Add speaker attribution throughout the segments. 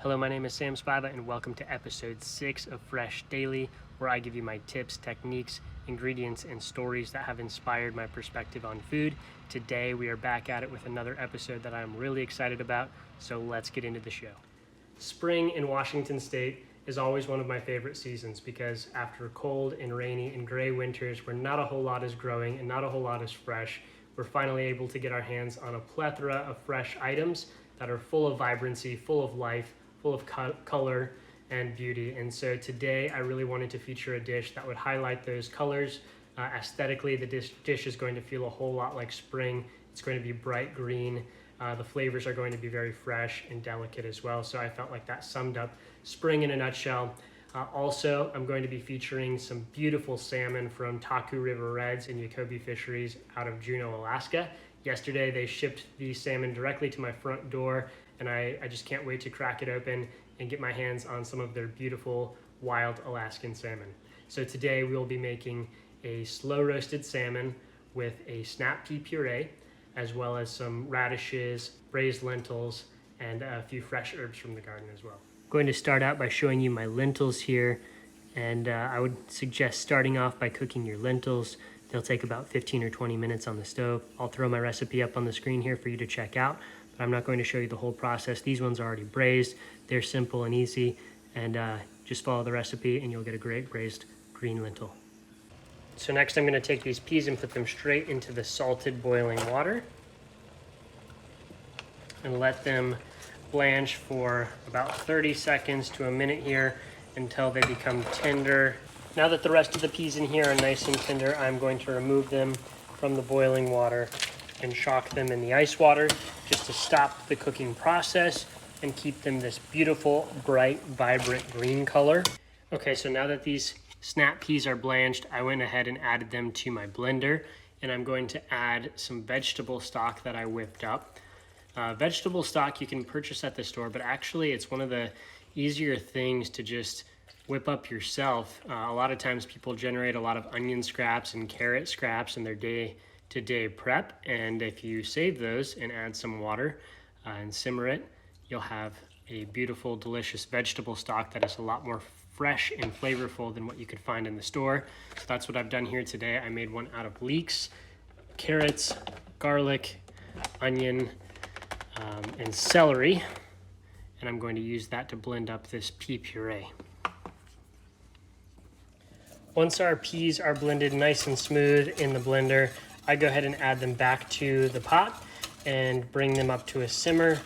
Speaker 1: Hello, my name is Sam Spiva and welcome to episode 6 of Fresh Daily, where I give you my tips, techniques, ingredients, and stories that have inspired my perspective on food. Today we are back at it with another episode that I'm really excited about, so let's get into the show. Spring in Washington State is always one of my favorite seasons because after cold and rainy and gray winters where not a whole lot is growing and not a whole lot is fresh, we're finally able to get our hands on a plethora of fresh items that are full of vibrancy, full of life, full of color and beauty. And so today I really wanted to feature a dish that would highlight those colors. Aesthetically, the dish is going to feel a whole lot like spring. It's going to be bright green. The flavors are going to be very fresh and delicate as well. So I felt like that summed up spring in a nutshell. Also, I'm going to be featuring some beautiful salmon from Taku River Reds and Yakobi Fisheries out of Juneau, Alaska. Yesterday, they shipped the salmon directly to my front door, and I just can't wait to crack it open and get my hands on some of their beautiful wild Alaskan salmon. So today we'll be making a slow roasted salmon with a snap pea puree, as well as some radishes, braised lentils, and a few fresh herbs from the garden as well. I'm going to start out by showing you my lentils here, and I would suggest starting off by cooking your lentils. They'll take about 15 or 20 minutes on the stove. I'll throw my recipe up on the screen here for you to check out, but I'm not going to show you the whole process. These ones are already braised. They're simple and easy, and just follow the recipe and you'll get a great braised green lentil. So next I'm going to take these peas and put them straight into the salted boiling water and let them blanch for about 30 seconds to a minute here until they become tender. Now that the rest of the peas in here are nice and tender, I'm going to remove them from the boiling water and shock them in the ice water just to stop the cooking process and keep them this beautiful, bright, vibrant green color. Okay, so now that these snap peas are blanched, I went ahead and added them to my blender, and I'm going to add some vegetable stock that I whipped up. Vegetable stock you can purchase at the store, but actually it's one of the easier things to just whip up yourself. A lot of times people generate a lot of onion scraps and carrot scraps in their day-to-day prep, and if you save those and add some water and simmer it, you'll have a beautiful, delicious vegetable stock that is a lot more fresh and flavorful than what you could find in the store. So that's what I've done here today. I made one out of leeks, carrots, garlic, onion, and celery, and I'm going to use that to blend up this pea puree. Once our peas are blended nice and smooth in the blender, I go ahead and add them back to the pot and bring them up to a simmer,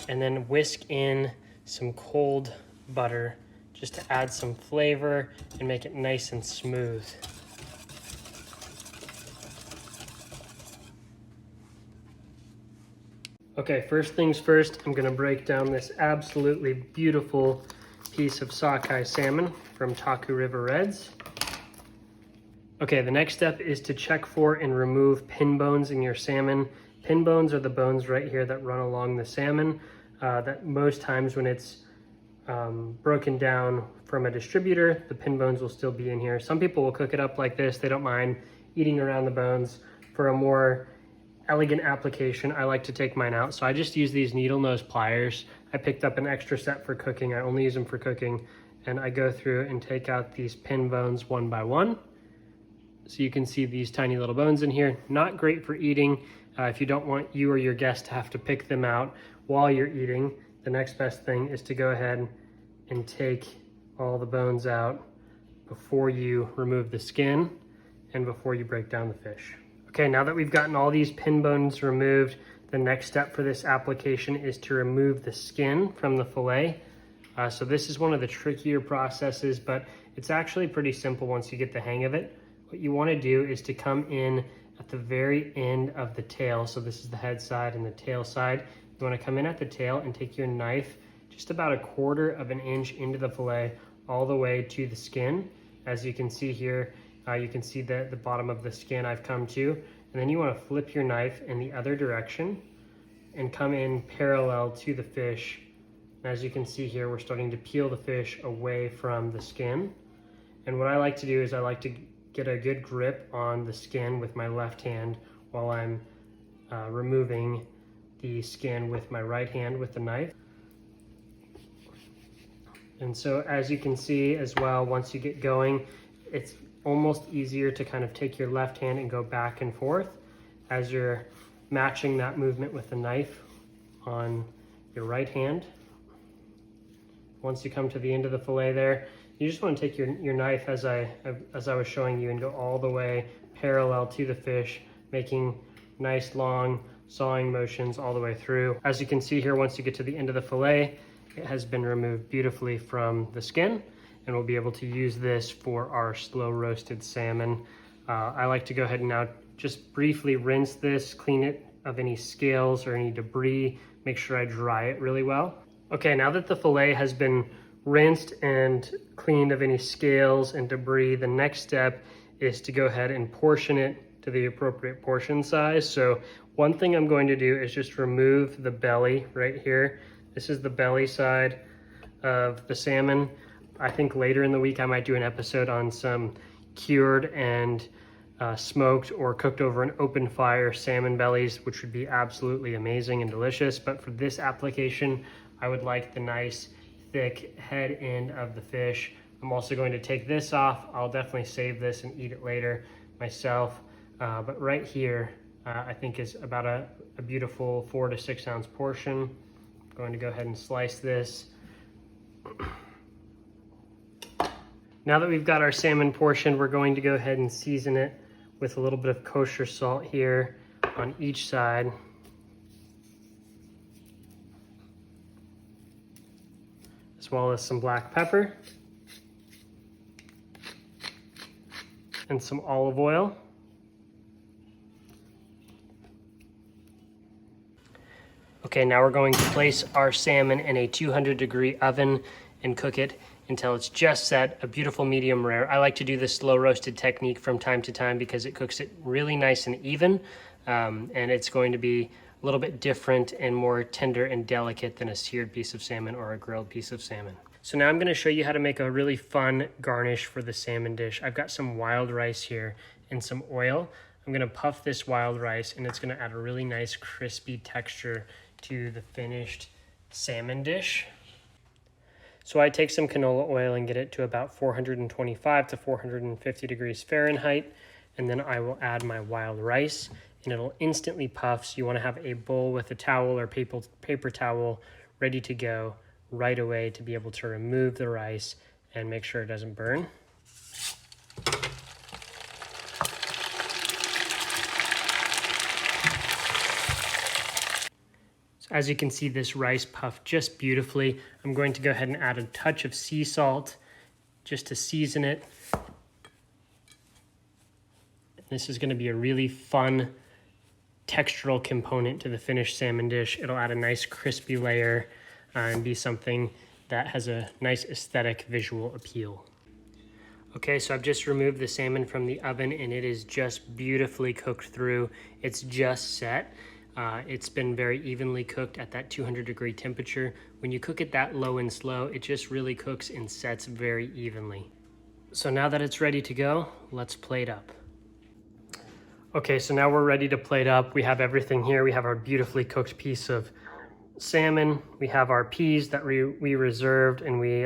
Speaker 1: and then whisk in some cold butter just to add some flavor and make it nice and smooth. Okay, first things first, I'm gonna break down this absolutely beautiful piece of sockeye salmon from Taku River Reds. Okay, the next step is to check for and remove pin bones in your salmon. Pin bones are the bones right here that run along the salmon that most times when it's broken down from a distributor, the pin bones will still be in here. Some people will cook it up like this. They don't mind eating around the bones. For a more elegant application, I like to take mine out. So I just use these needle nose pliers. I picked up an extra set for cooking. I only use them for cooking. And I go through and take out these pin bones one by one. So you can see these tiny little bones in here. Not great for eating. If you don't want you or your guest to have to pick them out while you're eating, the next best thing is to go ahead and take all the bones out before you remove the skin and before you break down the fish. Okay, now that we've gotten all these pin bones removed, the next step for this application is to remove the skin from the fillet. So this is one of the trickier processes, but it's actually pretty simple once you get the hang of it. What you want to do is to come in at the very end of the tail. So this is the head side and the tail side. You want to come in at the tail and take your knife just about 1/4 of an inch into the fillet all the way to the skin. As you can see here, you can see the bottom of the skin I've come to. And then you want to flip your knife in the other direction and come in parallel to the fish. As you can see here, we're starting to peel the fish away from the skin. And what I like to do is I like to get a good grip on the skin with my left hand while I'm removing the skin with my right hand with the knife. And so as you can see as well, once you get going, it's almost easier to kind of take your left hand and go back and forth as you're matching that movement with the knife on your right hand. Once you come to the end of the fillet there, you just want to take your knife as I was showing you and go all the way parallel to the fish, making nice long sawing motions all the way through. As you can see here, once you get to the end of the fillet, it has been removed beautifully from the skin, and we'll be able to use this for our slow roasted salmon. I like to go ahead and now just briefly rinse this, clean it of any scales or any debris, make sure I dry it really well. Okay, now that the fillet has been rinsed and cleaned of any scales and debris, the next step is to go ahead and portion it to the appropriate portion size. So one thing I'm going to do is just remove the belly right here. This is the belly side of the salmon. I think later in the week I might do an episode on some cured and smoked or cooked over an open fire salmon bellies, which would be absolutely amazing and delicious. But for this application, I would like the nice thick head end of the fish. I'm also going to take this off. I'll definitely save this and eat it later myself. But right here, I think is about a beautiful 4 to 6 ounce portion. I'm going to go ahead and slice this. Now that we've got our salmon portion, we're going to go ahead and season it with a little bit of kosher salt here on each side. As well as some black pepper and some olive oil. Okay, now we're going to place our salmon in a 200-degree oven and cook it until it's just set, a beautiful medium rare. I like to do the slow roasted technique from time to time because it cooks it really nice and even, and it's going to be a little bit different and more tender and delicate than a seared piece of salmon or a grilled piece of salmon. So now I'm going to show you how to make a really fun garnish for the salmon dish. I've got some wild rice here and some oil. I'm going to puff this wild rice, and it's going to add a really nice crispy texture to the finished salmon dish. So I take some canola oil and get it to about 425 to 450 degrees Fahrenheit, and then I will add my wild rice, and it'll instantly puff. So you want to have a bowl with a towel or paper towel ready to go right away to be able to remove the rice and make sure it doesn't burn. As you can see, this rice puffed just beautifully. I'm going to go ahead and add a touch of sea salt just to season it. This is going to be a really fun textural component to the finished salmon dish. It'll add a nice crispy layer and be something that has a nice aesthetic visual appeal. Okay, so I've just removed the salmon from the oven and it is just beautifully cooked through. It's just set. It's been very evenly cooked at that 200-degree temperature. When you cook it that low and slow, it just really cooks and sets very evenly. So now that it's ready to go, let's plate up. Okay, so now we're ready to plate up. We have everything here. We have our beautifully cooked piece of salmon. We have our peas that we reserved and we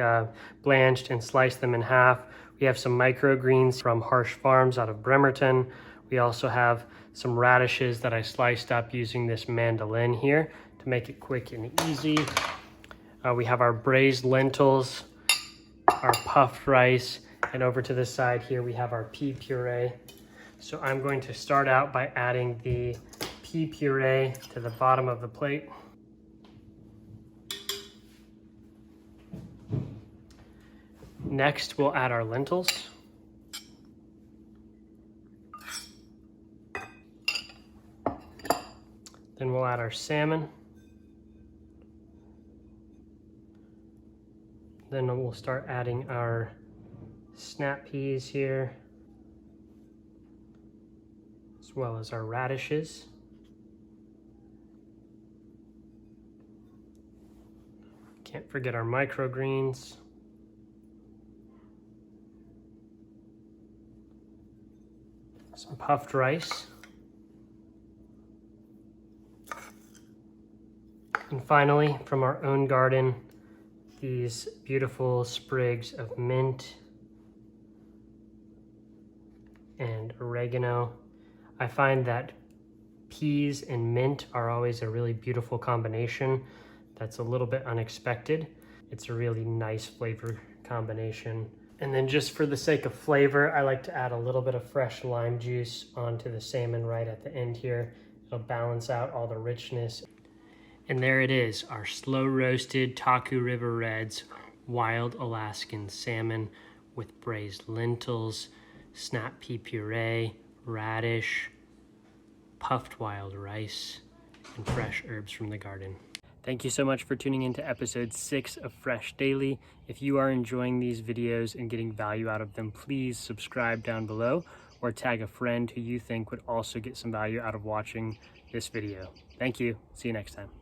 Speaker 1: blanched and sliced them in half. We have some microgreens from Harsh Farms out of Bremerton. We also have some radishes that I sliced up using this mandolin here to make it quick and easy. We have our braised lentils, our puffed rice, and over to the side here we have our pea puree. So I'm going to start out by adding the pea puree to the bottom of the plate. Next, we'll add our lentils. Then we'll add our salmon. Then we'll start adding our snap peas here, as well as our radishes. Can't forget our microgreens. Some puffed rice. And finally, from our own garden, these beautiful sprigs of mint and oregano. I find that peas and mint are always a really beautiful combination that's a little bit unexpected. It's a really nice flavor combination. And then just for the sake of flavor, I like to add a little bit of fresh lime juice onto the salmon right at the end here. It'll balance out all the richness. And there it is, our slow roasted Taku River Reds wild Alaskan salmon with braised lentils, snap pea puree, radish, puffed wild rice, and fresh herbs from the garden. Thank you so much for tuning in to episode 6 of Fresh Daily. If you are enjoying these videos and getting value out of them, please subscribe down below or tag a friend who you think would also get some value out of watching this video. Thank you. See you next time.